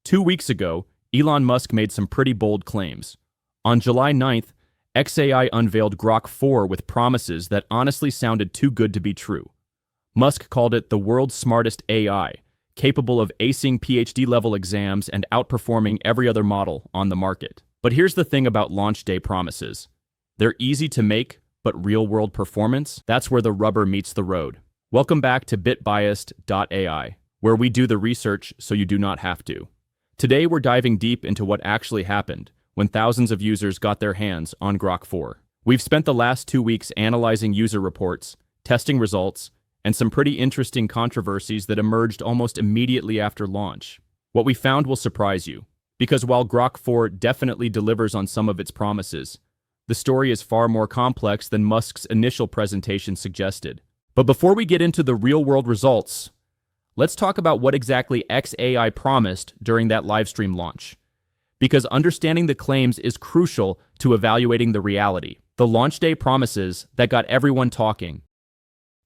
2 weeks ago, Elon Musk made some pretty bold claims. On July 9th, xAI unveiled Grok 4 with promises that honestly sounded too good to be true. Musk called it the world's smartest AI, capable of acing PhD-level exams and outperforming every other model on the market. But here's the thing about launch day promises. They're easy to make, but real-world performance, that's where the rubber meets the road. Welcome back to BitBiasedAI, where we do the research so you do not have to. Today we're diving deep into what actually happened when thousands of users got their hands on Grok 4. We've spent the last 2 weeks analyzing user reports, testing results, and some pretty interesting controversies that emerged almost immediately after launch. What we found will surprise you, because while Grok 4 definitely delivers on some of its promises, the story is far more complex than Musk's initial presentation suggested. But before we get into the real-world results, let's talk about what exactly xAI promised during that livestream launch. Because understanding the claims is crucial to evaluating the reality. The launch day promises that got everyone talking.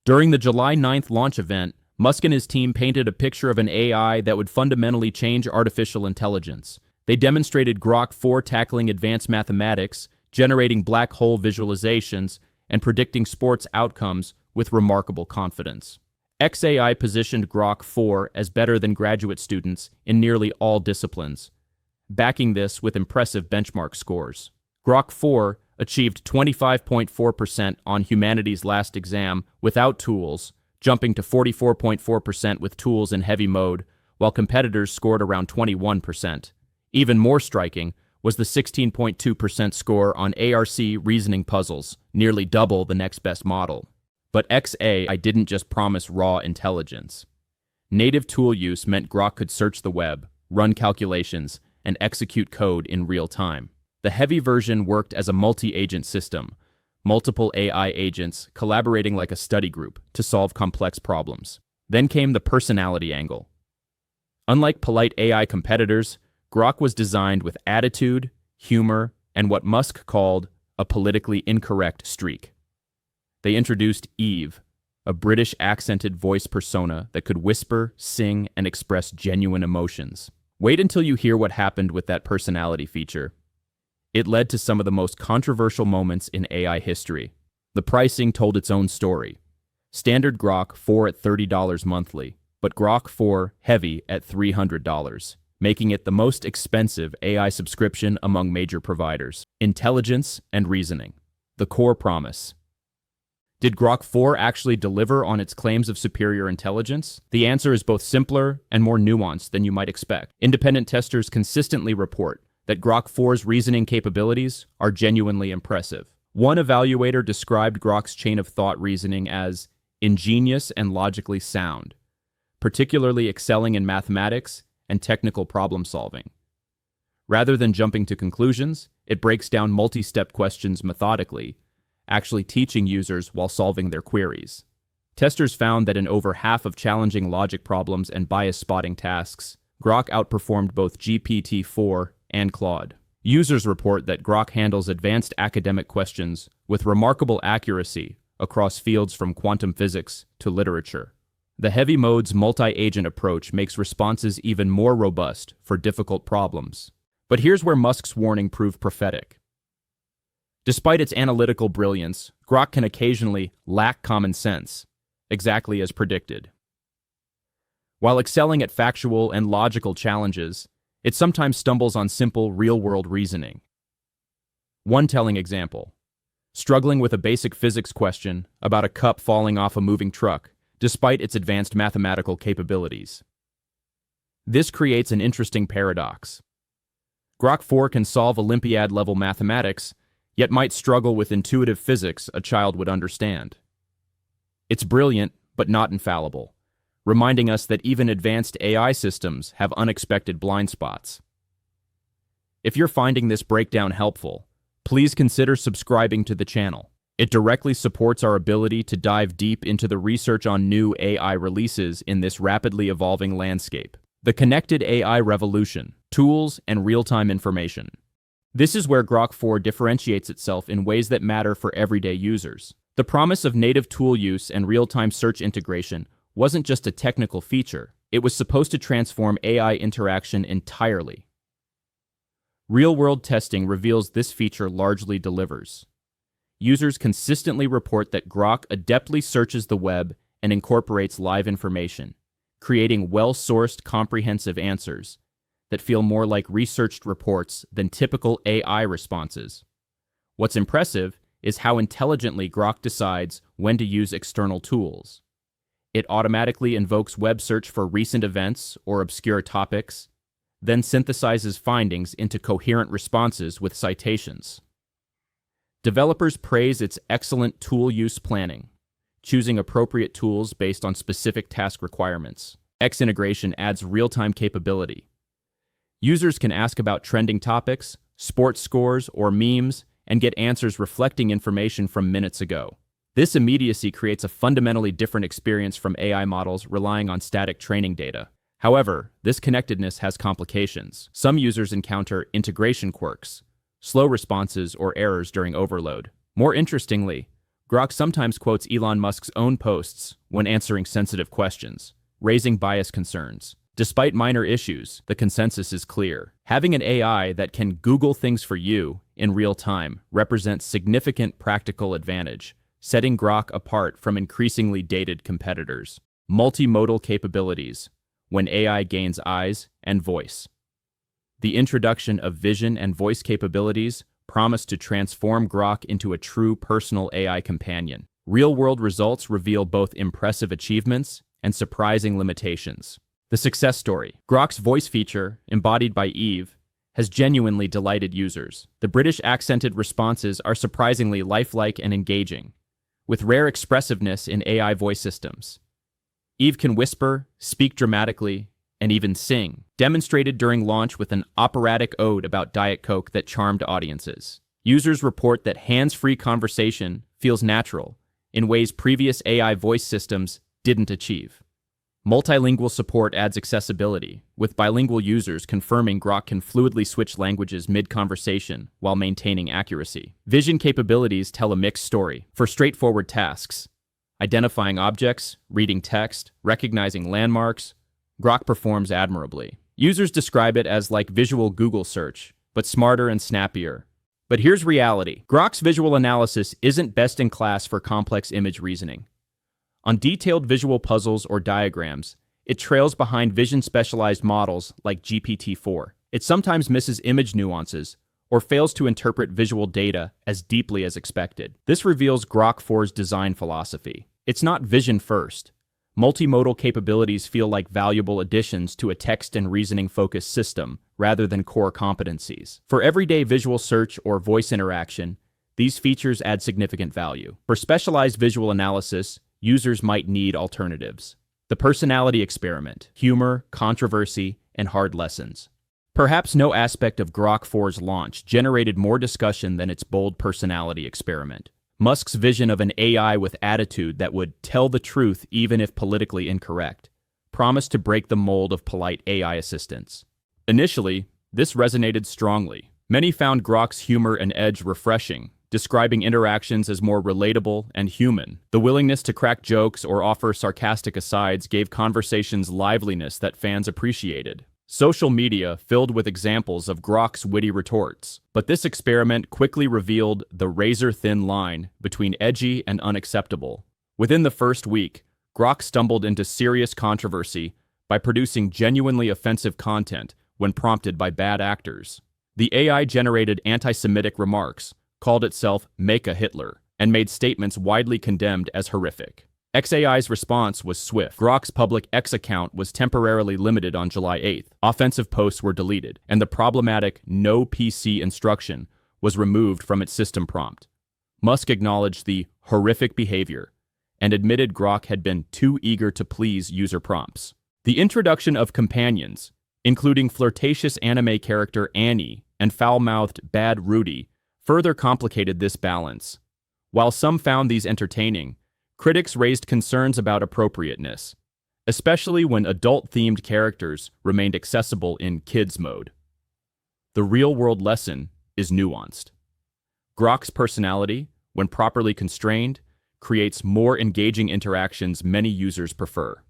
During the July 9th launch event, Musk and his team painted a picture of an AI that would fundamentally change artificial intelligence. They demonstrated Grok 4 tackling advanced mathematics, generating black hole visualizations, and predicting sports outcomes with remarkable confidence. xAI positioned Grok 4 as better than graduate students in nearly all disciplines, backing this with impressive benchmark scores. Grok 4 achieved 25.4% on humanities last exam without tools, jumping to 44.4% with tools in heavy mode, while competitors scored around 21%. Even more striking was the 16.2% score on ARC reasoning puzzles, nearly double the next best model. But xAI didn't just promise raw intelligence. Native tool use meant Grok could search the web, run calculations, and execute code in real time. The heavy version worked as a multi-agent system, multiple AI agents collaborating like a study group to solve complex problems. Then came the personality angle. Unlike polite AI competitors, Grok was designed with attitude, humor, and what Musk called a politically incorrect streak. They introduced Eve, a British accented voice persona that could whisper, sing, and express genuine emotions. Wait until you hear what happened with that personality feature. It led to some of the most controversial moments in AI history. The pricing told its own story. Standard Grok 4 at $30 monthly, but Grok 4 Heavy at $300, making it the most expensive AI subscription among major providers. Intelligence and reasoning. The core promise. Did Grok 4 actually deliver on its claims of superior intelligence? The answer is both simpler and more nuanced than you might expect. Independent testers consistently report that Grok 4's reasoning capabilities are genuinely impressive. One evaluator described Grok's chain of thought reasoning as ingenious and logically sound, particularly excelling in mathematics and technical problem solving. Rather than jumping to conclusions, it breaks down multi-step questions methodically, actually teaching users while solving their queries. Testers found that in over half of challenging logic problems and bias-spotting tasks, Grok outperformed both GPT-4 and Claude. Users report that Grok handles advanced academic questions with remarkable accuracy across fields from quantum physics to literature. The heavy mode's multi-agent approach makes responses even more robust for difficult problems. But here's where Musk's warning proved prophetic. Despite its analytical brilliance, Grok can occasionally lack common sense, exactly as predicted. While excelling at factual and logical challenges, it sometimes stumbles on simple, real-world reasoning. One telling example: struggling with a basic physics question about a cup falling off a moving truck, despite its advanced mathematical capabilities. This creates an interesting paradox. Grok 4 can solve Olympiad-level mathematics, yet might struggle with intuitive physics a child would understand. It's brilliant, but not infallible, reminding us that even advanced AI systems have unexpected blind spots. If you're finding this breakdown helpful, please consider subscribing to the channel. It directly supports our ability to dive deep into the research on new AI releases in this rapidly evolving landscape. The connected AI revolution, tools and real-time information. This is where Grok 4 differentiates itself in ways that matter for everyday users. The promise of native tool use and real-time search integration wasn't just a technical feature, It was supposed to transform AI interaction entirely. Real-world testing reveals this feature largely delivers. Users consistently report that Grok adeptly searches the web and incorporates live information, creating well-sourced, comprehensive answers that feel more like researched reports than typical AI responses. What's impressive is how intelligently Grok decides when to use external tools. It automatically invokes web search for recent events or obscure topics, then synthesizes findings into coherent responses with citations. Developers praise its excellent tool use planning, choosing appropriate tools based on specific task requirements. X integration adds real-time capability. Users can ask about trending topics, sports scores, or memes, and get answers reflecting information from minutes ago. This immediacy creates a fundamentally different experience from AI models relying on static training data. However, this connectedness has complications. Some users encounter integration quirks, slow responses, or errors during overload. More interestingly, Grok sometimes quotes Elon Musk's own posts when answering sensitive questions, raising bias concerns. Despite minor issues, the consensus is clear. Having an AI that can Google things for you in real time represents significant practical advantage, setting Grok apart from increasingly dated competitors. Multimodal capabilities, when AI gains eyes and voice. The introduction of vision and voice capabilities promise to transform Grok into a true personal AI companion. Real-world results reveal both impressive achievements and surprising limitations. The success story. Grok's voice feature, embodied by Eve, has genuinely delighted users. The British accented responses are surprisingly lifelike and engaging, with rare expressiveness in AI voice systems. Eve can whisper, speak dramatically, and even sing, demonstrated during launch with an operatic ode about Diet Coke that charmed audiences. Users report that hands-free conversation feels natural in ways previous AI voice systems didn't achieve. Multilingual support adds accessibility, with bilingual users confirming Grok can fluidly switch languages mid-conversation while maintaining accuracy. Vision capabilities tell a mixed story. For straightforward tasks, identifying objects, reading text, recognizing landmarks, Grok performs admirably. Users describe it as like visual Google search, but smarter and snappier. But here's reality. Grok's visual analysis isn't best in class for complex image reasoning. On detailed visual puzzles or diagrams, it trails behind vision-specialized models like GPT-4. It sometimes misses image nuances or fails to interpret visual data as deeply as expected. This reveals Grok 4's design philosophy. It's not vision first. Multimodal capabilities feel like valuable additions to a text and reasoning-focused system rather than core competencies. For everyday visual search or voice interaction, these features add significant value. For specialized visual analysis, users might need alternatives. The personality experiment, humor, controversy, and hard lessons. Perhaps no aspect of Grok 4's launch generated more discussion than its bold personality experiment. Musk's vision of an AI with attitude that would tell the truth even if politically incorrect promised to break the mold of polite AI assistants. Initially, this resonated strongly. Many found Grok's humor and edge refreshing, describing interactions as more relatable and human. The willingness to crack jokes or offer sarcastic asides gave conversations liveliness that fans appreciated. Social media filled with examples of Grok's witty retorts. But this experiment quickly revealed the razor-thin line between edgy and unacceptable. Within the first week, Grok stumbled into serious controversy by producing genuinely offensive content when prompted by bad actors. The AI-generated anti-Semitic remarks, called itself Make a Hitler, and made statements widely condemned as horrific. XAI's response was swift. Grok's public X account was temporarily limited on July 8th. Offensive posts were deleted, and the problematic No PC instruction was removed from its system prompt. Musk acknowledged the horrific behavior and admitted Grok had been too eager to please user prompts. The introduction of companions, including flirtatious anime character Annie and foul-mouthed Bad Rudy, further complicated this balance. While some found these entertaining, critics raised concerns about appropriateness, especially when adult-themed characters remained accessible in kids mode. The real-world lesson is nuanced. Grok's personality, when properly constrained, creates more engaging interactions many users prefer.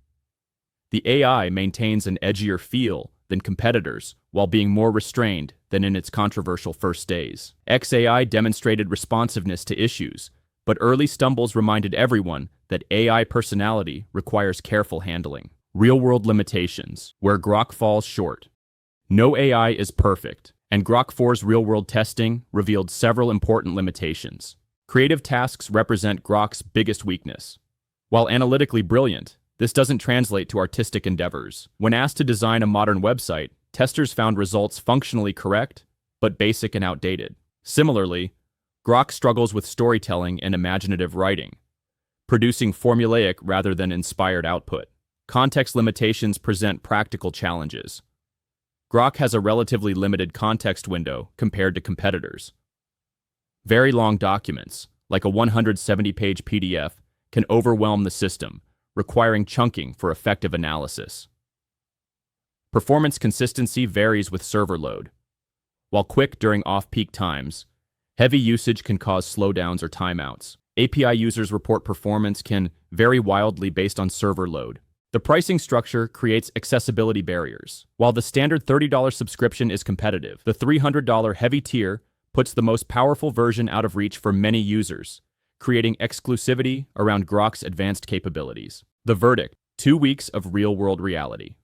The AI maintains an edgier feel than competitors while being more restrained than in its controversial first days. XAI demonstrated responsiveness to issues, but early stumbles reminded everyone that AI personality requires careful handling. Real-world limitations, where Grok falls short. No AI is perfect, and Grok 4's real-world testing revealed several important limitations. Creative tasks represent Grok's biggest weakness. While analytically brilliant, this doesn't translate to artistic endeavors. When asked to design a modern website, testers found results functionally correct, but basic and outdated. Similarly, Grok struggles with storytelling and imaginative writing, producing formulaic rather than inspired output. Context limitations present practical challenges. Grok has a relatively limited context window compared to competitors. Very long documents, like a 170-page PDF, can overwhelm the system, requiring chunking for effective analysis. Performance consistency varies with server load. While quick during off-peak times, heavy usage can cause slowdowns or timeouts. API users report performance can vary wildly based on server load. The pricing structure creates accessibility barriers. While the standard $30 subscription is competitive, the $300 heavy tier puts the most powerful version out of reach for many users, creating exclusivity around Grok's advanced capabilities. The verdict: 2 weeks of real-world reality.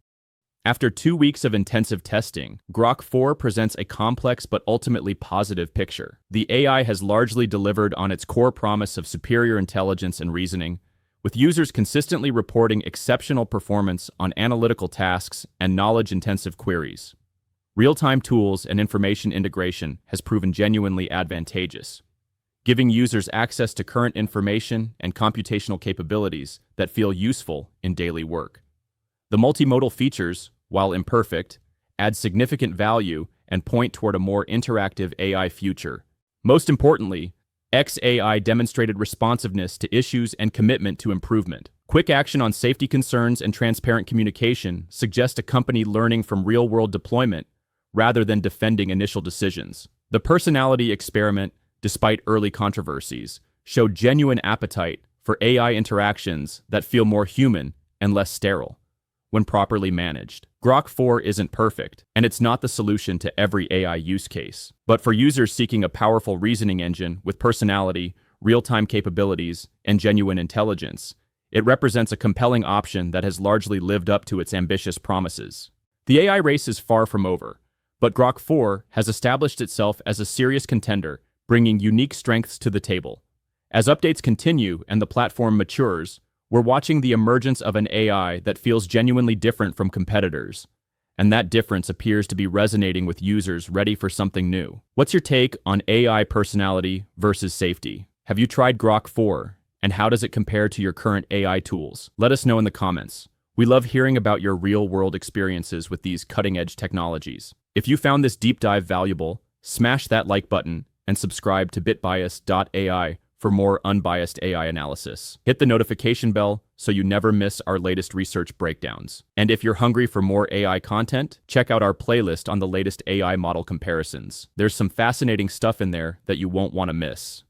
After 2 weeks of intensive testing, Grok 4 presents a complex but ultimately positive picture. The AI has largely delivered on its core promise of superior intelligence and reasoning, with users consistently reporting exceptional performance on analytical tasks and knowledge-intensive queries. Real-time tools and information integration has proven genuinely advantageous, giving users access to current information and computational capabilities that feel useful in daily work. The multimodal features, while imperfect, add significant value and point toward a more interactive AI future. Most importantly, XAI demonstrated responsiveness to issues and commitment to improvement. Quick action on safety concerns and transparent communication suggest a company learning from real-world deployment rather than defending initial decisions. The personality experiment, despite early controversies, showed genuine appetite for AI interactions that feel more human and less sterile when properly managed. Grok 4 isn't perfect, and it's not the solution to every AI use case. But for users seeking a powerful reasoning engine with personality, real-time capabilities, and genuine intelligence, it represents a compelling option that has largely lived up to its ambitious promises. The AI race is far from over, but Grok 4 has established itself as a serious contender, bringing unique strengths to the table. As updates continue and the platform matures, we're watching the emergence of an AI that feels genuinely different from competitors, and that difference appears to be resonating with users ready for something new. What's your take on AI personality versus safety? Have you tried Grok 4, and how does it compare to your current AI tools? Let us know in the comments. We love hearing about your real-world experiences with these cutting-edge technologies. If you found this deep dive valuable, smash that like button and subscribe to BitBiasedAI for more unbiased AI analysis. Hit the notification bell so you never miss our latest research breakdowns. And if you're hungry for more AI content, check out our playlist on the latest AI model comparisons. There's some fascinating stuff in there that you won't want to miss.